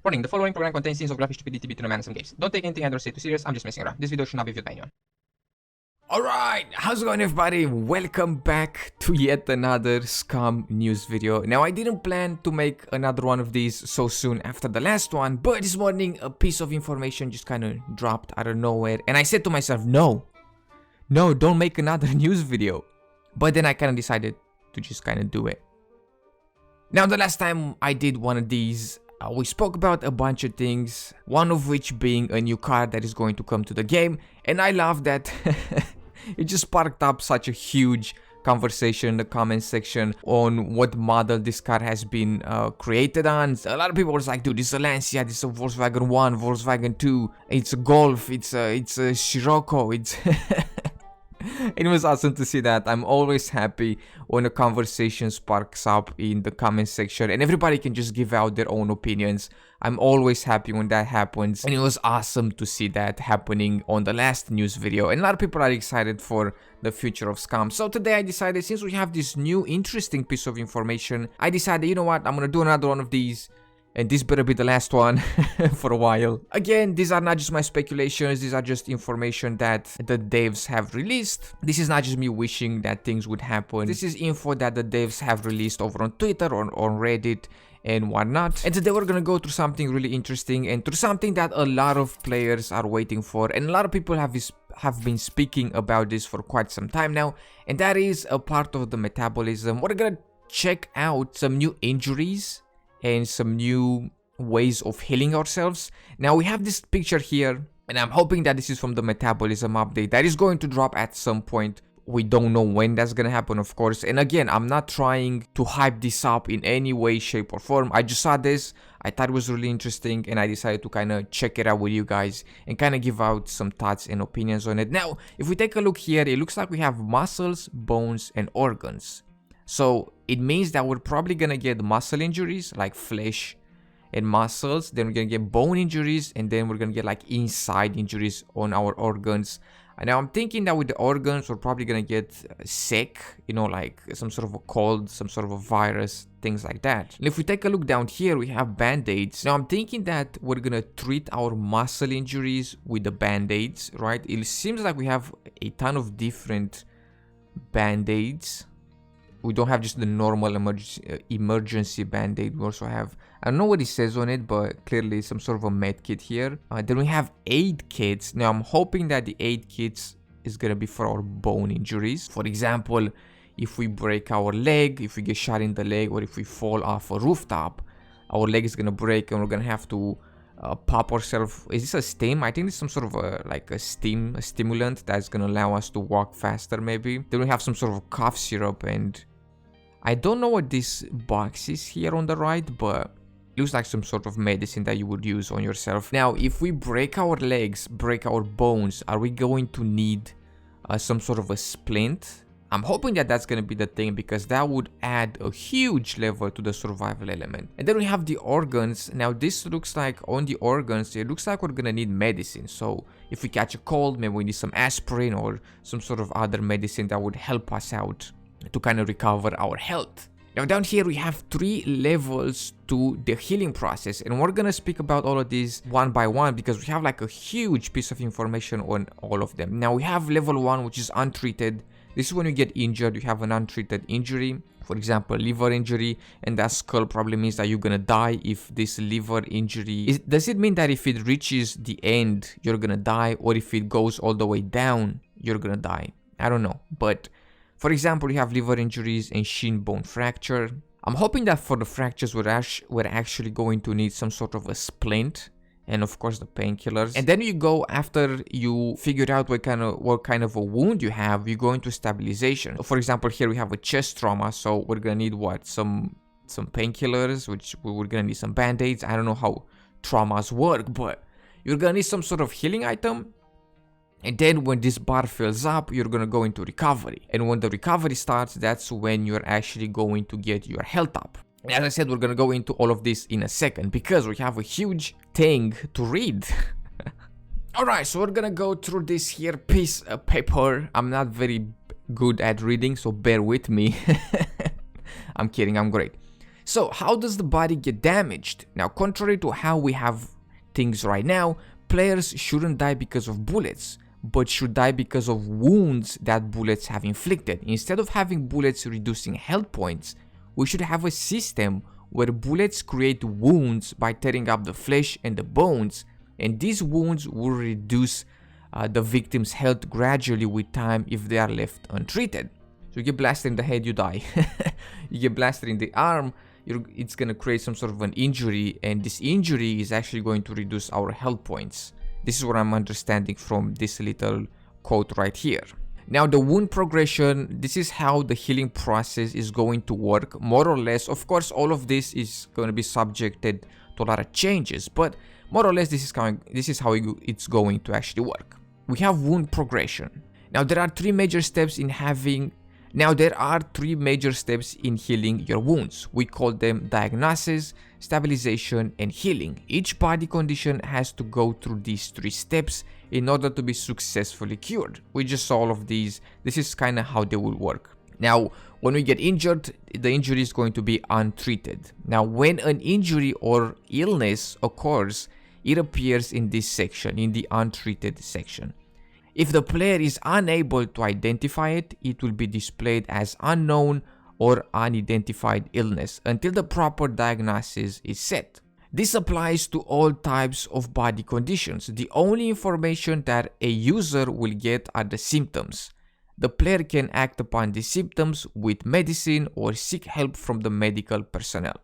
Warning, the following program contains scenes of graphic stupidity between a man and some gays. Don't take anything I don't say too serious, I'm just messing around. This video should not be viewed by anyone. Alright, how's it going everybody? Welcome back to yet another Scum news video. Now I didn't plan to make another one of these so soon after the last one, but this morning a piece of information just kind of dropped out of nowhere and I said to myself, no, don't make another news video. But then I kind of decided to just kind of do it. Now the last time I did one of these, we spoke about a bunch of things, one of which being a new card that is going to come to the game, and I love that it just sparked up such a huge conversation in the comment section on what model this car has been created on. A lot of people was like, dude, this is a Lancia, this is a Volkswagen 1, Volkswagen 2, it's a Golf, it's a Scirocco, it's... It was awesome to see that. I'm always happy when a conversation sparks up in the comment section and everybody can just give out their own opinions. I'm always happy when that happens, and it was awesome to see that happening on the last news video, and a lot of people are excited for the future of Scum. So today I decided, since we have this new interesting piece of information, I decided, you know what, I'm gonna do another one of these. And this better be the last one for a while. Again, these are not just my speculations, these are just information that the devs have released. This is not just me wishing that things would happen. This is info that the devs have released over on Twitter or on Reddit and whatnot. And today we're gonna go through something really interesting and through something that a lot of players are waiting for. And a lot of people have been speaking about this for quite some time now. And that is a part of the metabolism. We're gonna check out some new injuries and some new ways of healing ourselves. Now we have this picture here, and I'm hoping that this is from the metabolism update that is going to drop at some point. We don't know when that's gonna happen, of course. And again, I'm not trying to hype this up in any way, shape or form. I just saw this, I thought it was really interesting, and I decided to kind of check it out with you guys and kind of give out some thoughts and opinions on it. Now, if we take a look here, it looks like we have muscles, bones and organs. So it means that we're probably gonna get muscle injuries like flesh and muscles, then we're gonna get bone injuries, and then we're gonna get like inside injuries on our organs. And now I'm thinking that with the organs we're probably gonna get sick, you know, like some sort of a cold, some sort of a virus, things like that. And if we take a look down here, we have band-aids. Now I'm thinking that we're gonna treat our muscle injuries with the band-aids, right? It seems like we have a ton of different band-aids. We don't have just the normal emergency band-aid. We also have, I don't know what it says on it, but clearly some sort of a med kit here. Then we have aid kits. Now I'm hoping that the aid kits is gonna be for our bone injuries. For example, if we break our leg, if we get shot in the leg, or if we fall off a rooftop, our leg is gonna break and we're gonna have to pop ourselves. Is this a stim? I think it's some sort of a stimulant that's gonna allow us to walk faster maybe. Then we have some sort of cough syrup, and I don't know what this box is here on the right, but it looks like some sort of medicine that you would use on yourself. Now, if we break our legs, break our bones, are we going to need some sort of a splint? I'm hoping that that's going to be the thing, because that would add a huge level to the survival element. And then we have the organs. Now this looks like on the organs, it looks like we're going to need medicine. So if we catch a cold, maybe we need some aspirin or some sort of other medicine that would help us out to kind of recover our health. Now down here we have 3 levels to the healing process, and we're gonna speak about all of these one by one because we have like a huge piece of information on all of them. Now we have level 1, which is untreated. This is when you get injured, you have an untreated injury, for example liver injury, and that skull probably means that you're gonna die if this liver injury does it mean that if it reaches the end you're gonna die, or if it goes all the way down you're gonna die? I don't know, but for example, you have liver injuries and shin bone fracture. I'm hoping that for the fractures we're actually going to need some sort of a splint, and of course the painkillers. And then you go, after you figure out what kind of a wound you have, you go into stabilization. For example, here we have a chest trauma, so we're gonna need what? Some painkillers, which we're gonna need some band-aids. I don't know how traumas work, but you're gonna need some sort of healing item. And then when this bar fills up, you're gonna go into recovery. And when the recovery starts, that's when you're actually going to get your health up. And as I said, we're gonna go into all of this in a second because we have a huge thing to read. Alright, so we're gonna go through this here piece of paper. I'm not very good at reading, so bear with me. I'm kidding, I'm great. So how does the body get damaged? Now, contrary to how we have things right now, players shouldn't die because of bullets, but should die because of wounds that bullets have inflicted. Instead of having bullets reducing health points, we should have a system where bullets create wounds by tearing up the flesh and the bones, and these wounds will reduce the victim's health gradually with time if they are left untreated. So you get blasted in the head, you die. You get blasted in the arm, it's gonna create some sort of an injury, and this injury is actually going to reduce our health points. This is what I'm understanding from this little quote right here. Now, the wound progression, this is how the healing process is going to work, more or less. Of course, all of this is going to be subjected to a lot of changes, but more or less this is how it's going to actually work. We have wound progression. Now, there are three major steps in healing your wounds. We call them diagnosis, stabilization, and healing. Each body condition has to go through these three steps in order to be successfully cured. We just saw all of these. This is kind of how they will work. Now, when we get injured, the injury is going to be untreated. Now, when an injury or illness occurs, it appears in this section, in the untreated section. If the player is unable to identify it, it will be displayed as unknown or unidentified illness until the proper diagnosis is set. This applies to all types of body conditions. The only information that a user will get are the symptoms. The player can act upon these symptoms with medicine or seek help from the medical personnel.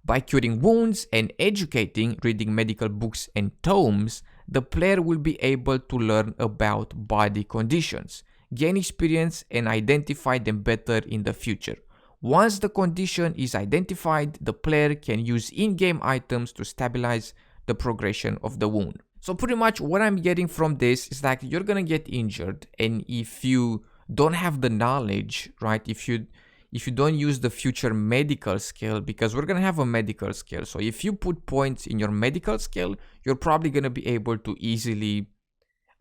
By curing wounds and educating, reading medical books and tomes, the player will be able to learn about body conditions, gain experience, and identify them better in the future. Once the condition is identified, the player can use in-game items to stabilize the progression of the wound. So pretty much what I'm getting from this is that you're gonna get injured, and if you don't have the knowledge, right, if you don't use the future medical skill, because we're gonna have a medical skill, so if you put points in your medical skill, you're probably gonna be able to easily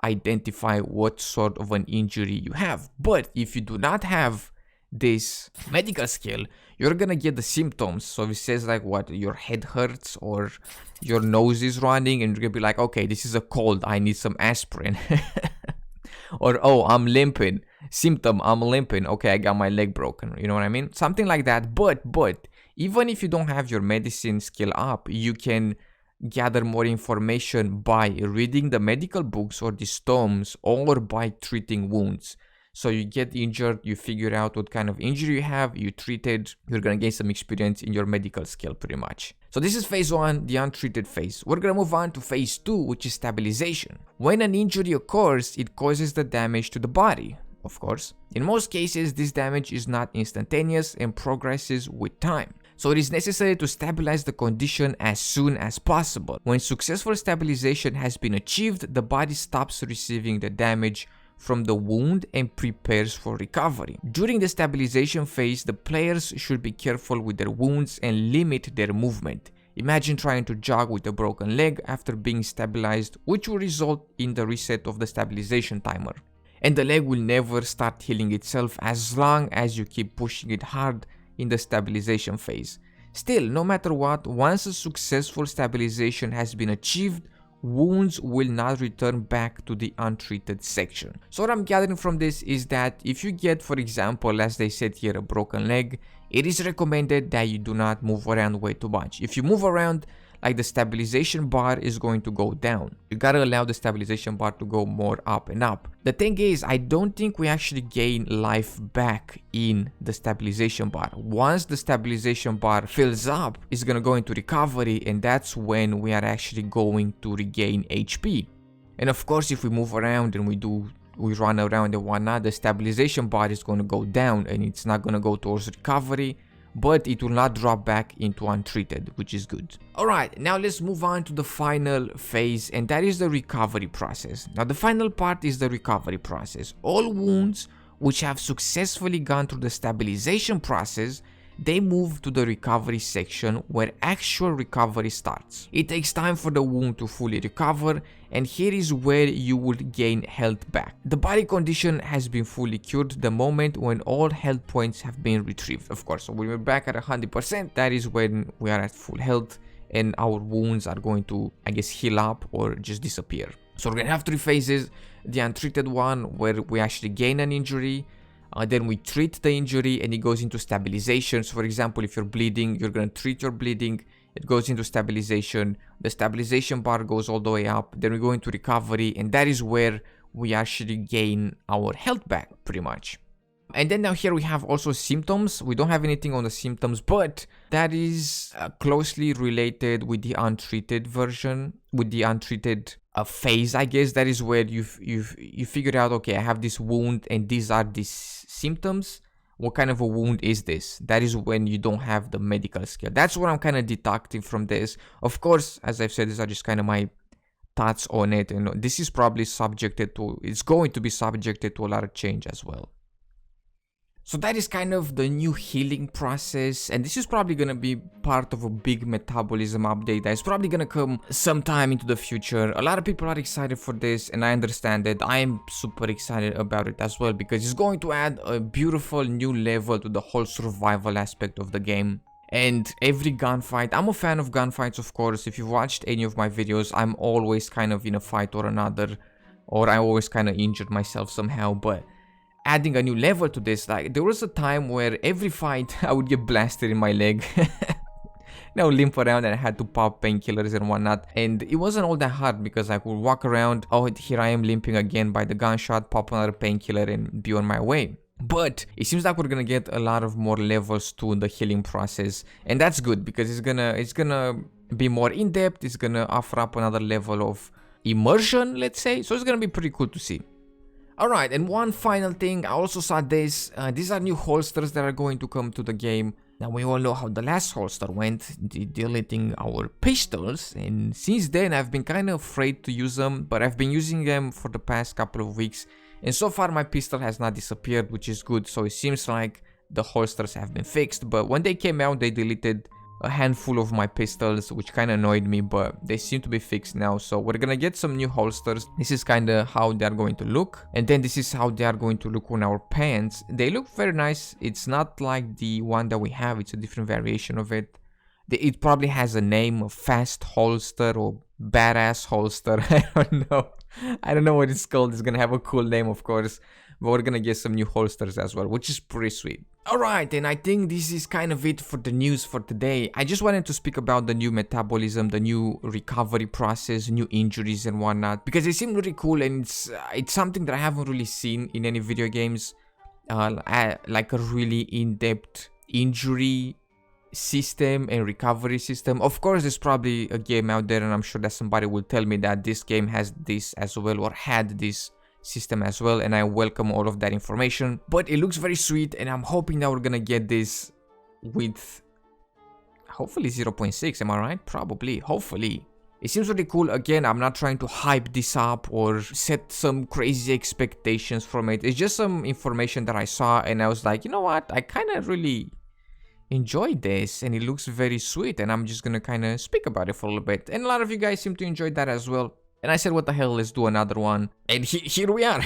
identify what sort of an injury you have. But if you do not have this medical skill, you're gonna get the symptoms. So if it says like what, your head hurts or your nose is running, and you're gonna be like, okay, this is a cold, I need some aspirin. Or, oh, I'm limping. Symptom, I'm limping. Okay, I got my leg broken. You know what I mean? Something like that. But even if you don't have your medicine skill up, you can gather more information by reading the medical books or the tomes, or by treating wounds. So you get injured, you figure out what kind of injury you have, you treat it, you're gonna gain some experience in your medical skill pretty much. So this is phase 1, the untreated phase. We're gonna move on to phase 2, which is stabilization. When an injury occurs, it causes the damage to the body, of course. In most cases, this damage is not instantaneous and progresses with time. So it is necessary to stabilize the condition as soon as possible. When successful stabilization has been achieved, the body stops receiving the damage from the wound and prepares for recovery. During the stabilization phase, the players should be careful with their wounds and limit their movement. Imagine trying to jog with a broken leg after being stabilized, which will result in the reset of the stabilization timer. And the leg will never start healing itself as long as you keep pushing it hard in the stabilization phase. Still, no matter what, once a successful stabilization has been achieved, wounds will not return back to the untreated section. So what I'm gathering from this is that if you get, for example, as they said here, a broken leg, it is recommended that you do not move around way too much. If you move around, like, the stabilization bar is going to go down. You gotta allow the stabilization bar to go more up and up. The thing is, I don't think we actually gain life back in the stabilization bar. Once the stabilization bar fills up, it's gonna go into recovery, and that's when we are actually going to regain HP. And of course, if we move around and we run around and whatnot, the stabilization bar is going to go down, and it's not going to go towards recovery, but it will not drop back into untreated, which is good. Alright, now let's move on to the final phase, and that is the recovery process. Now the final part is the recovery process. All wounds which have successfully gone through the stabilization process they move to the recovery section where actual recovery starts. It takes time for the wound to fully recover, and here is where you will gain health back. The body condition has been fully cured the moment when all health points have been retrieved. Of course, so when we're back at 100%, that is when we are at full health and our wounds are going to, I guess, heal up or just disappear. So we're gonna have 3 phases. The untreated one, where we actually gain an injury, then we treat the injury and it goes into stabilization. So for example, if you're bleeding, you're going to treat your bleeding, it goes into stabilization, the stabilization bar goes all the way up, then we go into recovery, and that is where we actually gain our health back pretty much. And then now here we have also symptoms. We don't have anything on the symptoms, but that is closely related with the untreated version, with the untreated phase, I guess. That is where you figure out, okay, I have this wound and these are these symptoms. What kind of a wound is this? That is when you don't have the medical skill. That's what I'm kind of deducting from this. Of course, as I've said, these are just kind of my thoughts on it, and this is probably subjected to, it's going to be subjected to a lot of change as well. So that is kind of the new healing process, and this is probably going to be part of a big metabolism update that is probably going to come sometime into the future. A lot of people are excited for this, and I understand that. I am super excited about it as well, because it's going to add a beautiful new level to the whole survival aspect of the game. And every gunfight, I'm a fan of gunfights, of course. If you've watched any of my videos, I'm always kind of in a fight or another, or I always kind of injured myself somehow, but adding a new level to this, like there was a time where every fight I would get blasted in my leg. Now limp around and I had to pop painkillers and whatnot, and it wasn't all that hard because I could walk around, oh here I am limping again by the gunshot, pop another painkiller and be on my way. But it seems like we're gonna get a lot of more levels to the healing process, and that's good because it's gonna be more in-depth. It's gonna offer up another level of immersion, let's say, so it's gonna be pretty cool to see. Alright, and one final thing, I also saw this. These are new holsters that are going to come to the game. Now we all know how the last holster went, deleting our pistols, and since then I've been kind of afraid to use them, but I've been using them for the past couple of weeks, and so far my pistol has not disappeared, which is good. So it seems like the holsters have been fixed, but when they came out they deleted a handful of my pistols, which kind of annoyed me, but they seem to be fixed now. So we're gonna get some new holsters. This is kind of how they are going to look, and then this is how they are going to look on our pants. They look very nice. It's not like the one that we have, it's a different variation of it. It probably has a name, a fast holster or badass holster. I don't know what it's called. It's gonna have a cool name, of course, but we're gonna get some new holsters as well, which is pretty sweet. Alright, and I think this is kind of it for the news for today. I just wanted to speak about the new metabolism, the new recovery process, new injuries and whatnot, because they seem really cool, and it's something that I haven't really seen in any video games, like a really in-depth injury system and recovery system. Of course, there's probably a game out there, and I'm sure that somebody will tell me that this game has this as well, or had this system as well, and I welcome all of that information. But it looks very sweet, and I'm hoping that we're gonna get this with hopefully 0.6. Am I right? Probably, hopefully. It seems really cool. Again, I'm not trying to hype this up or set some crazy expectations from it. It's just some information that I saw, and I was like, you know what, I kind of really enjoyed this, and it looks very sweet, and I'm just gonna kind of speak about it for a little bit. And a lot of you guys seem to enjoy that as well. And I said, what the hell, let's do another one. And here we are.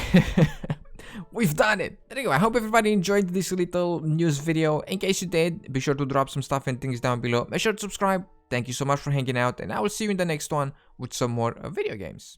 We've done it. Anyway, I hope everybody enjoyed this little news video. In case you did, be sure to drop some stuff and things down below. Make sure to subscribe. Thank you so much for hanging out, and I will see you in the next one with some more video games.